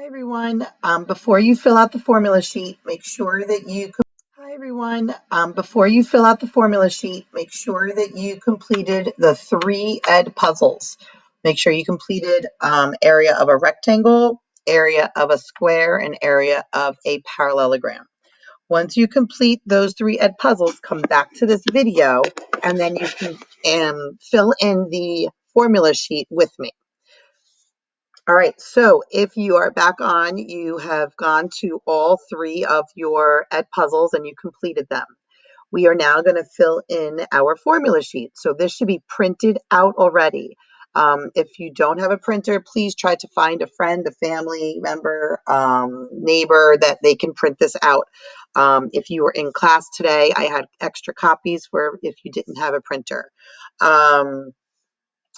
Hi everyone. Before you fill out the formula sheet, make sure that you completed the 3 ed puzzles. Make sure you completed area of a rectangle, area of a square, and area of a parallelogram. Once you complete those 3 ed puzzles, come back to this video and then you can fill in the formula sheet with me. All right, so if you are back on, you have gone to all 3 of your ed puzzles and you completed them. We are now going to fill in our formula sheet. So this should be printed out already. If you don't have a printer, please try to find a friend, a family member, neighbor that they can print this out. If you were in class today, I had extra copies for if you didn't have a printer.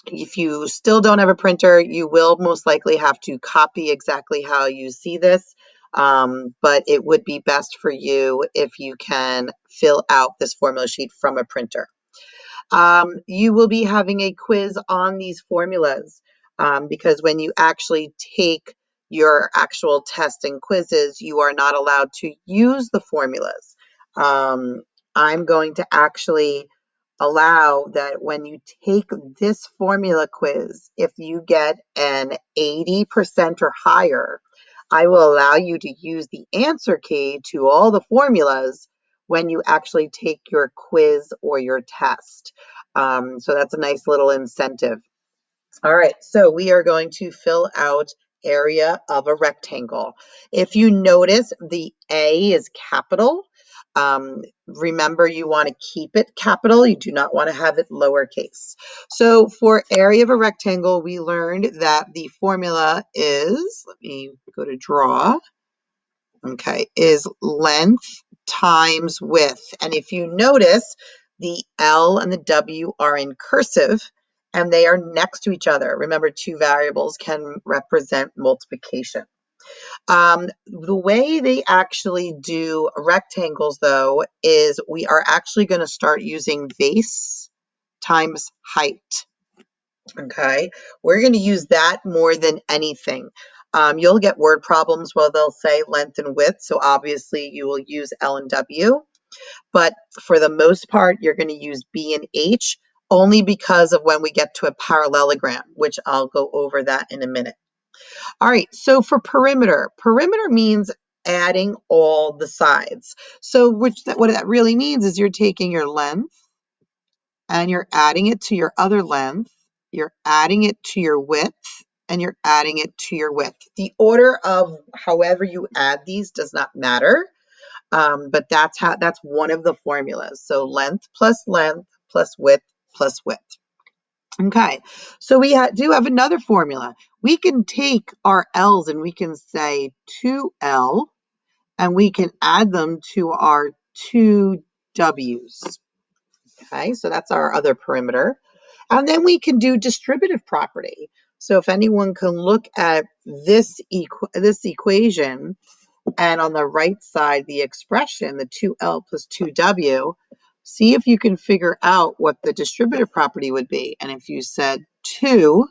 If you still don't have a printer, you will most likely have to copy exactly how you see this, but it would be best for you if you can fill out this formula sheet from a printer. You will be having a quiz on these formulas because when you actually take your actual tests and quizzes, you are not allowed to use the formulas. I'm going to actually allow that when you take this formula quiz, if you get an 80% or higher, I will allow you to use the answer key to all the formulas when you actually take your quiz or your test. So that's a nice little incentive. All right, so we are going to fill out area of a rectangle. If you notice, the A is capital. Remember, you want to keep it capital. You do not want to have it lowercase. So for area of a rectangle, we learned that the formula is, let me go to draw, okay, is length times width. And if you notice, the L and the W are in cursive and they are next to each other. Remember, 2 variables can represent multiplication. The way they actually do rectangles, though, is we are actually going to start using base times height. Okay, we're going to use that more than anything. You'll get word problems where they'll say length and width, so obviously you will use L and W, but for the most part, you're going to use B and H only because of when we get to a parallelogram, which I'll go over that in a minute. All right, so for perimeter means adding all the sides. So what that really means is you're taking your length and you're adding it to your other length, you're adding it to your width, and you're adding it to your width. The order of however you add these does not matter, but that's one of the formulas. So length plus width plus width. Okay, so we do have another formula. We can take our L's and we can say 2L, and we can add them to our 2 W's. Okay, so that's our other perimeter. And then we can do distributive property. So if anyone can look at this equation, and on the right side, the expression, the 2L plus 2W, see if you can figure out what the distributive property would be. And if you said 2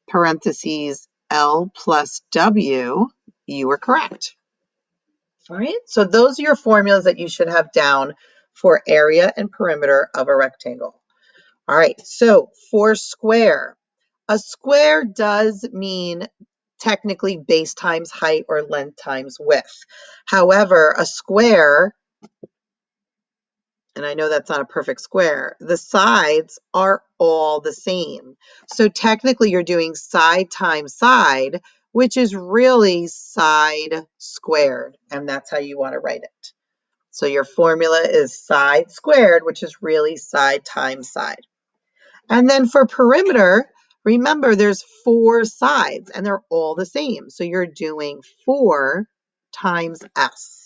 parentheses L plus W, you were correct. All right, so those are your formulas that you should have down for area and perimeter of a rectangle. All right, so for square, a square does mean technically base times height or length times width. However, a square, and I know that's not a perfect square, the sides are all the same. So technically you're doing side times side, which is really side squared, and that's how you want to write it. So your formula is side squared, which is really side times side. And then for perimeter, remember there's 4 sides and they're all the same. So you're doing 4 times S.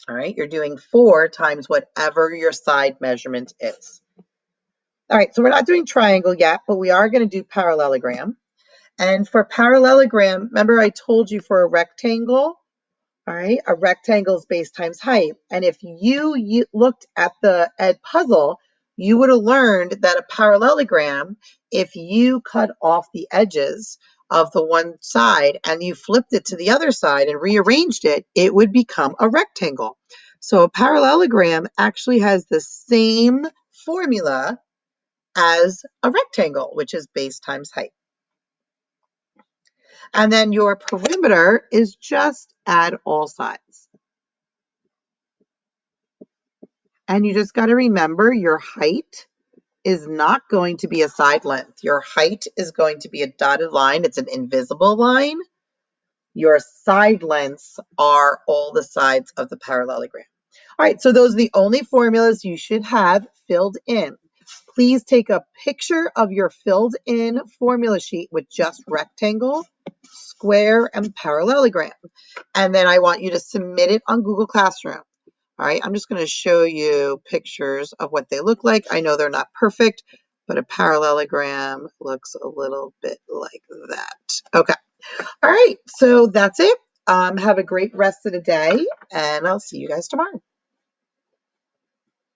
All right, you're doing 4 times whatever your side measurement is. All right, so we're not doing triangle yet, but we are going to do parallelogram. And for parallelogram, remember I told you for a rectangle, all right, a rectangle is base times height. And if you looked at the ed puzzle, you would have learned that a parallelogram, if you cut off the edges, of the one side and you flipped it to the other side and rearranged it, it would become a rectangle. So a parallelogram actually has the same formula as a rectangle, which is base times height. And then your perimeter is just add all sides. And you just got to remember your height is not going to be a side length. Your height is going to be a dotted line. It's an invisible line. Your side lengths are all the sides of the parallelogram. All right, so those are the only formulas you should have filled in. Please take a picture of your filled in formula sheet with just rectangle, square, and parallelogram. And then I want you to submit it on Google Classroom. All right, I'm just going to show you pictures of what they look like. I know they're not perfect, but a parallelogram looks a little bit like that. Okay. All right, so that's it. Have a great rest of the day, and I'll see you guys tomorrow.